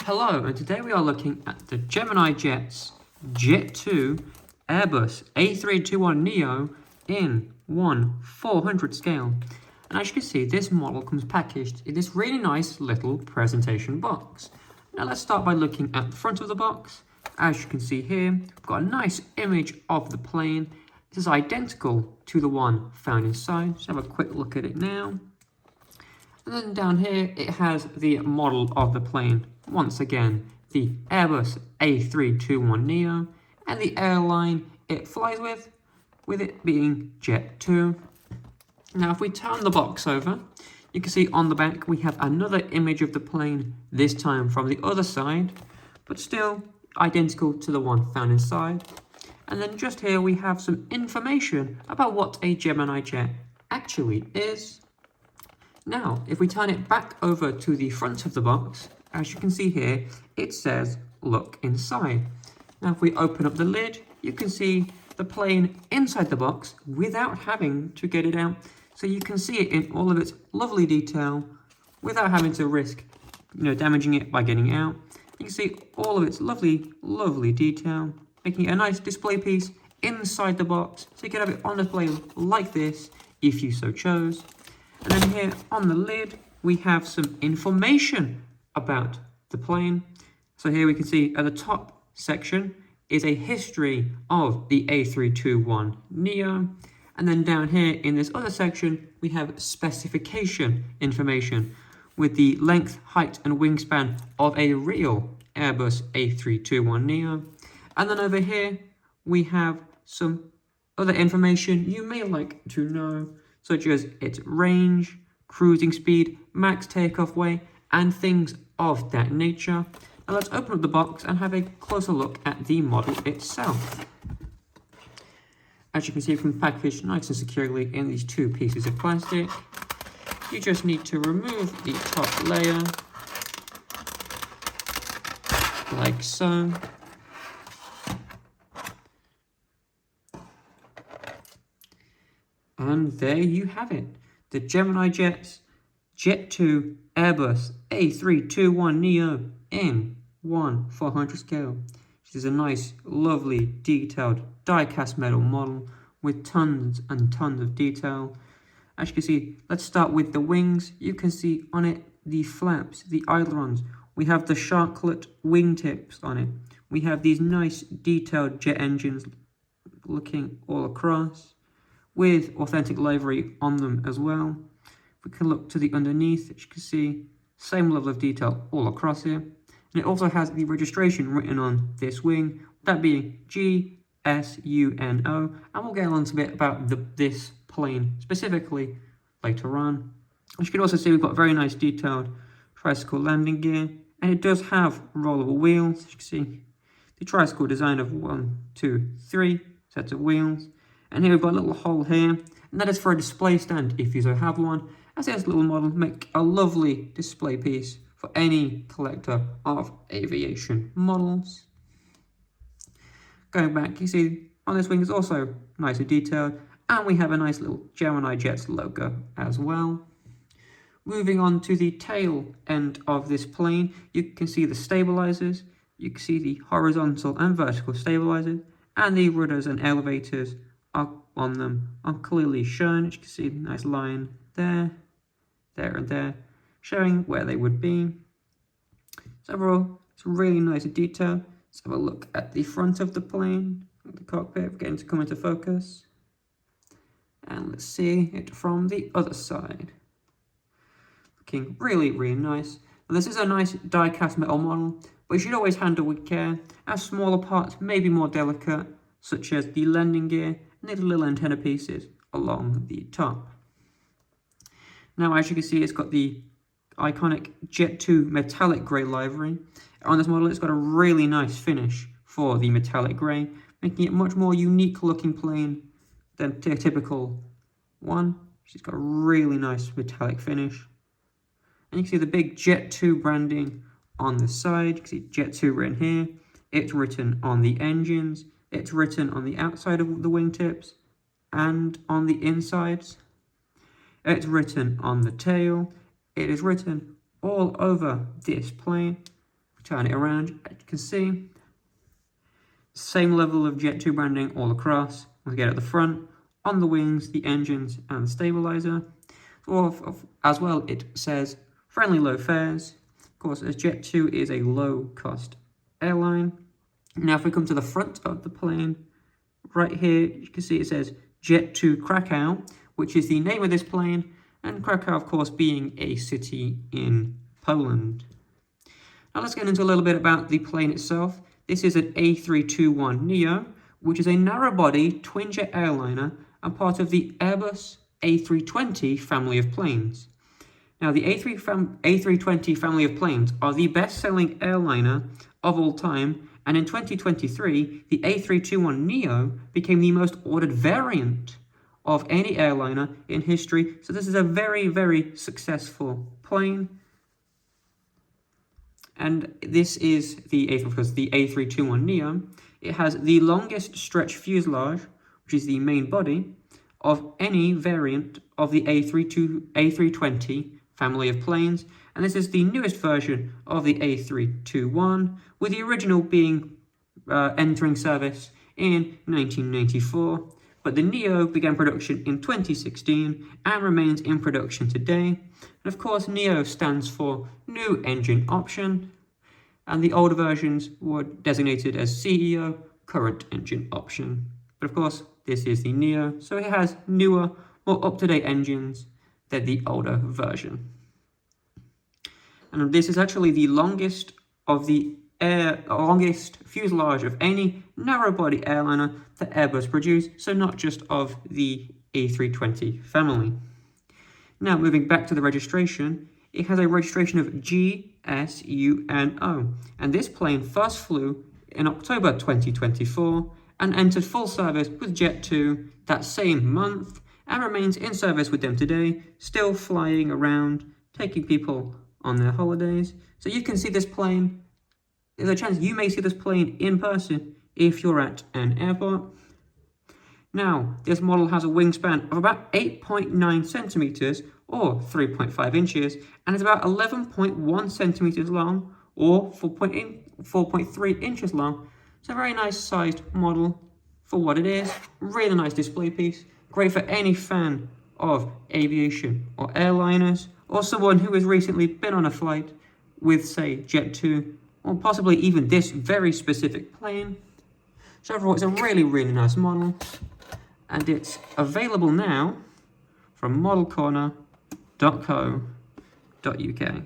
Hello, and today we are looking at the Gemini Jet's Jet2 Airbus A321neo in 1/400 scale. And as you can see, this model comes packaged in this really nice little presentation box. Now let's start by looking at the front of the box. As you can see here, we've got a nice image of the plane. This is identical to the one found inside. Let's have a quick look at it now. And then down here, it has the model of the plane. Once again, the Airbus A321neo, and the airline it flies with it being Jet2. Now, if we turn the box over, you can see on the back we have another image of the plane, this time from the other side, but still identical to the one found inside. And then just here we have some information about what a Gemini jet actually is. Now, if we turn it back over to the front of the box, as you can see here, it says, look inside. Now, if we open up the lid, you can see the plane inside the box without having to get it out. So you can see it in all of its lovely detail without having to risk, damaging it by getting out. You can see all of its lovely, lovely detail, making it a nice display piece inside the box. So you can have it on display like this if you so chose. And then here on the lid, we have some information about the plane. So here we can see at the top section is a history of the A321neo. And then down here in this other section, we have specification information with the length, height and wingspan of a real Airbus A321neo. And then over here, we have some other information you may like to know, such as its range, cruising speed, max takeoff weight, and things of that nature. Now let's open up the box and have a closer look at the model itself. As you can see from the package, nice and securely in these two pieces of plastic. You just need to remove the top layer, like so. And there you have it, the Gemini Jet's Jet2 Airbus A321neo in 1/400 scale. This is a nice, lovely, detailed die-cast metal model with tons and tons of detail. As you can see, let's start with the wings. You can see on it the flaps, the ailerons. We have the sharklet wingtips on it. We have these nice, detailed jet engines looking all across, with authentic livery on them as well. If we can look to the underneath, as you can see, same level of detail all across here. And it also has the registration written on this wing, that being GJEXS2331, and we'll get on to a bit about this plane specifically later on. As you can also see, we've got very nice detailed tricycle landing gear, and it does have rollable wheels. As you can see, the tricycle design of 1, 2, 3 sets of wheels. And here we've got a little hole here, and that is for a display stand if you so have one. As this little model, make a lovely display piece for any collector of aviation models. Going back, you see on this wing is also nicely detailed, and we have a nice little Gemini Jets logo as well. Moving on to the tail end of this plane, you can see the stabilizers, you can see the horizontal and vertical stabilizers, and the rudders and elevators on them are clearly shown. As you can see, the nice line there, there and there, showing where they would be. So overall, it's really nice detail. Let's have a look at the front of the plane, the cockpit, getting to come into focus. And let's see it from the other side. Looking really, really nice. And this is a nice die-cast metal model, but you should always handle with care, as smaller parts may be more delicate, such as the landing gear and the little antenna pieces along the top. Now, as you can see, it's got the iconic Jet2 metallic grey livery. On this model, it's got a really nice finish for the metallic grey, making it a much more unique looking plane than a typical one. She's got a really nice metallic finish. And you can see the big Jet2 branding on the side. You can see Jet2 written here. It's written on the engines. It's written on the outside of the wingtips and on the insides. It's written on the tail. It is written all over this plane. Turn it around, as you can see, same level of Jet2 branding all across. We'll get at the front, on the wings, the engines, and the stabilizer. As well, it says friendly low fares. Of course, as Jet2 is a low-cost airline. Now, if we come to the front of the plane, right here, you can see it says Jet2 Krakow, which is the name of this plane, and Krakow, of course, being a city in Poland. Now, let's get into a little bit about the plane itself. This is an A321neo, which is a narrow-body twin-jet airliner and part of the Airbus A320 family of planes. Now, the A320 family of planes are the best-selling airliner of all time, and in 2023, the A321neo became the most ordered variant of any airliner in history. So this is a very, very successful plane. And this is the A321neo. It has the longest stretch fuselage, which is the main body, of any variant of the A320 family of planes. And this is the newest version of the A321, with the original being entering service in 1994. But the Neo began production in 2016 and remains in production today. And of course, Neo stands for New Engine Option, and the older versions were designated as CEO, Current Engine Option. But of course, this is the Neo, so it has newer, more up-to-date engines than the older version. And this is actually the longest fuselage of any narrow-body airliner that Airbus produced, so not just of the A320 family. Now, moving back to the registration, it has a registration of GJEXS2331, and this plane first flew in October 2024 and entered full service with Jet2 that same month and remains in service with them today, still flying around, taking people on their holidays. So you can see this plane. There's a chance you may see this plane in person if you're at an airport. Now, this model has a wingspan of about 8.9 centimeters or 3.5 inches, and it's about 11.1 centimeters long or 4.3 inches long. It's a very nice sized model for what it is. Really nice display piece. Great for any fan of aviation or airliners, or someone who has recently been on a flight with, say, Jet2, or possibly even this very specific plane. So overall, it's a really, really nice model, and it's available now from modelcorner.co.uk.